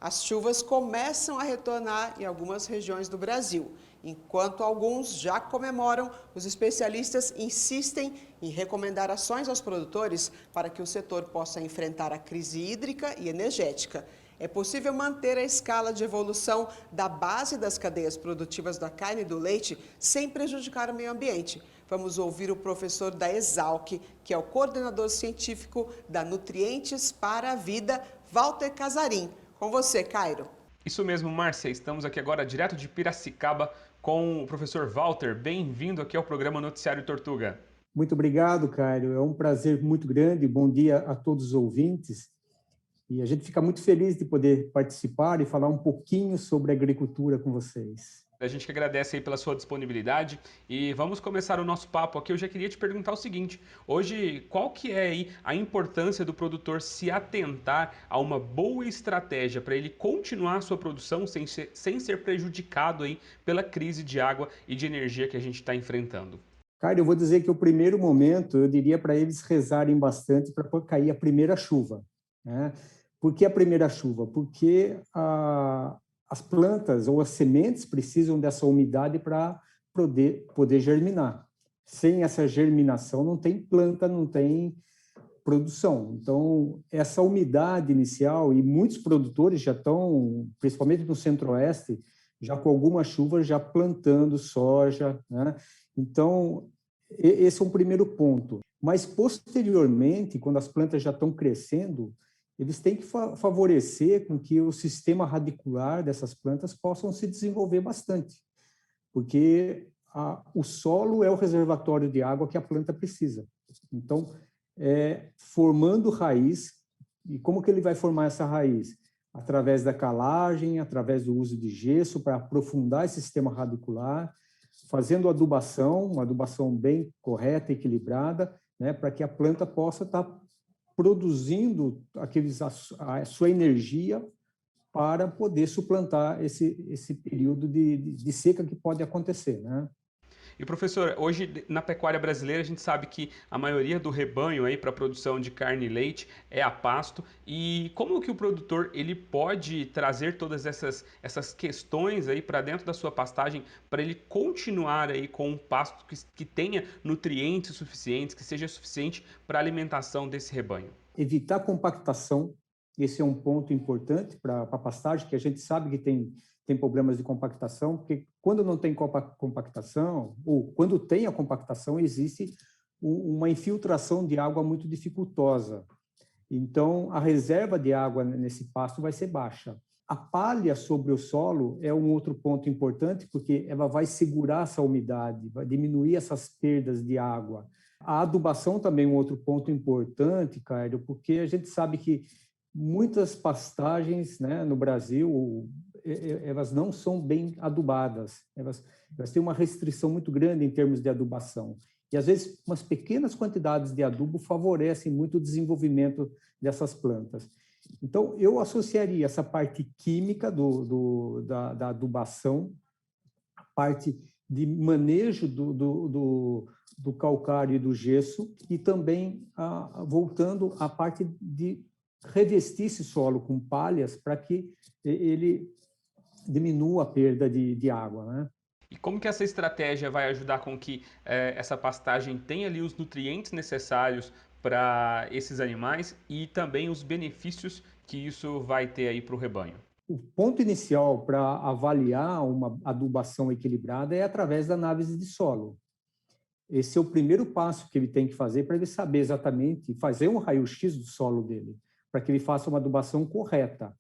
As chuvas começam a retornar em algumas regiões do Brasil. Enquanto alguns já comemoram, os especialistas insistem em recomendar ações aos produtores para que o setor possa enfrentar a crise hídrica e energética. É possível manter a escala de evolução da base das cadeias produtivas da carne e do leite sem prejudicar o meio ambiente. Vamos ouvir o professor da Exalc, que é o coordenador científico da Nutrientes para a Vida, Walter Casarim. Com você, Cairo. Isso mesmo, Márcia. Estamos aqui agora direto de Piracicaba com o professor Walter. Bem-vindo aqui ao programa Noticiário Tortuga. Muito obrigado, Cairo. É um prazer muito grande. Bom dia a todos os ouvintes. E a gente fica muito feliz de poder participar e falar um pouquinho sobre agricultura com vocês. A gente que agradece aí pela sua disponibilidade e vamos começar o nosso papo aqui. Eu já queria te perguntar o seguinte: hoje, qual que é aí a importância do produtor se atentar a uma boa estratégia para ele continuar a sua produção sem ser prejudicado aí pela crise de água e de energia que a gente está enfrentando? Cairo, eu vou dizer que o primeiro momento, eu diria para eles rezarem bastante para cair a primeira chuva, né? Por que a primeira chuva? Porque as plantas ou as sementes precisam dessa umidade para poder germinar. Sem essa germinação não tem planta, não tem produção. Então, essa umidade inicial, e muitos produtores já estão, principalmente no centro-oeste, já com algumas chuvas, já plantando soja, né? Então, esse é um primeiro ponto. Mas, posteriormente, quando as plantas já estão crescendo, eles têm que favorecer com que o sistema radicular dessas plantas possam se desenvolver bastante, porque o solo é o reservatório de água que a planta precisa. Então, formando raiz, e como que ele vai formar essa raiz? Através da calagem, através do uso de gesso para aprofundar esse sistema radicular, fazendo adubação, uma adubação bem correta, equilibrada, né, para que a planta possa estar produzindo a sua energia para poder suplantar esse período de seca que pode acontecer, né? E professor, hoje na pecuária brasileira a gente sabe que a maioria do rebanho aí para a produção de carne e leite é a pasto. E como que o produtor ele pode trazer todas essas questões aí para dentro da sua pastagem para ele continuar aí com um pasto que tenha nutrientes suficientes, que seja suficiente para a alimentação desse rebanho? Evitar compactação, esse é um ponto importante para a pastagem, que a gente sabe que tem problemas de compactação, porque quando não tem compactação, ou quando tem a compactação, existe uma infiltração de água muito dificultosa. Então, a reserva de água nesse pasto vai ser baixa. A palha sobre o solo é um outro ponto importante, porque ela vai segurar essa umidade, vai diminuir essas perdas de água. A adubação também é um outro ponto importante, Caio, porque a gente sabe que muitas pastagens, né, no Brasil, elas não são bem adubadas, elas têm uma restrição muito grande em termos de adubação. E, às vezes, umas pequenas quantidades de adubo favorecem muito o desenvolvimento dessas plantas. Então, eu associaria essa parte química da adubação, a parte de manejo do calcário e do gesso, e também voltando à parte de revestir esse solo com palhas para que ele diminua a perda de água, né? E como que essa estratégia vai ajudar com que essa pastagem tenha ali os nutrientes necessários para esses animais e também os benefícios que isso vai ter aí para o rebanho? O ponto inicial para avaliar uma adubação equilibrada é através da análise de solo. Esse é o primeiro passo que ele tem que fazer para ele saber exatamente, fazer um raio-x do solo dele, para que ele faça uma adubação correta.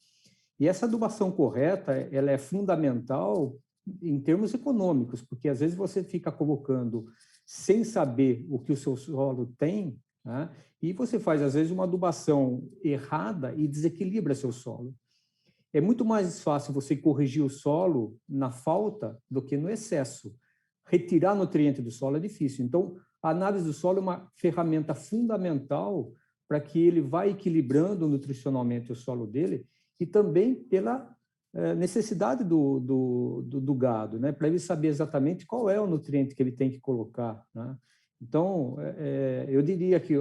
E essa adubação correta, ela é fundamental em termos econômicos, porque às vezes você fica colocando sem saber o que o seu solo tem, né? E você faz, às vezes, uma adubação errada e desequilibra seu solo. É muito mais fácil você corrigir o solo na falta do que no excesso. Retirar nutriente do solo é difícil. Então, a análise do solo é uma ferramenta fundamental para que ele vá equilibrando nutricionalmente o solo dele e também pela necessidade do gado, né? Para ele saber exatamente qual é o nutriente que ele tem que colocar, né? Então, eu diria que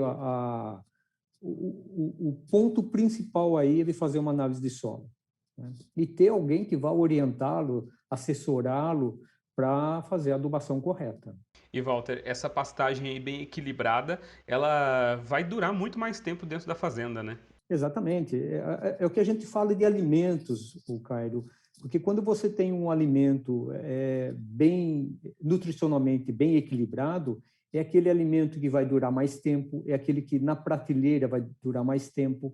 o ponto principal aí é ele fazer uma análise de solo. né? E ter alguém que vá orientá-lo, assessorá-lo para fazer a adubação correta. E Walter, essa pastagem aí bem equilibrada, ela vai durar muito mais tempo dentro da fazenda, né? Exatamente. É o que a gente fala de alimentos, o Cairo, porque quando você tem um alimento bem nutricionalmente bem equilibrado, é aquele alimento que vai durar mais tempo, é aquele que na prateleira vai durar mais tempo.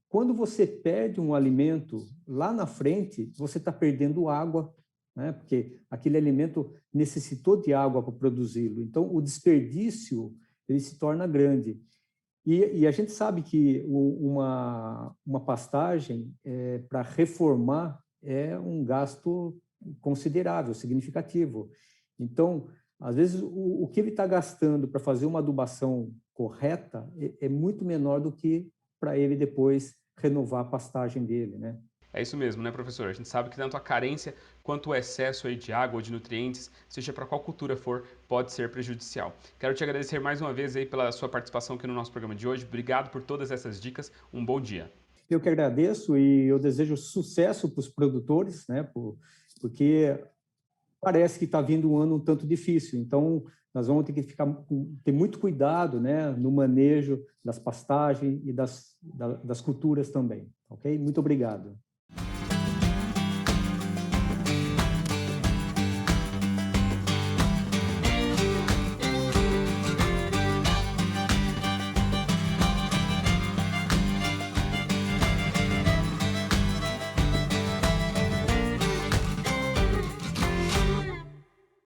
Quando você perde um alimento lá na frente, você está perdendo água, né? Porque aquele alimento necessitou de água para produzi-lo. Então, o desperdício ele se torna grande. E a gente sabe que uma pastagem para reformar é um gasto considerável, significativo. Então, às vezes, o que ele está gastando para fazer uma adubação correta é muito menor do que para ele depois renovar a pastagem dele, né? É isso mesmo, né, professor? A gente sabe que tanto a carência quanto o excesso aí de água ou de nutrientes, seja para qual cultura for, pode ser prejudicial. Quero te agradecer mais uma vez aí pela sua participação aqui no nosso programa de hoje. Obrigado por todas essas dicas. Um bom dia. Eu que agradeço e eu desejo sucesso para os produtores, né? Porque parece que está vindo um ano um tanto difícil. Então, nós vamos ter que ter muito cuidado, né, no manejo das pastagens e das culturas também. Ok? Muito obrigado.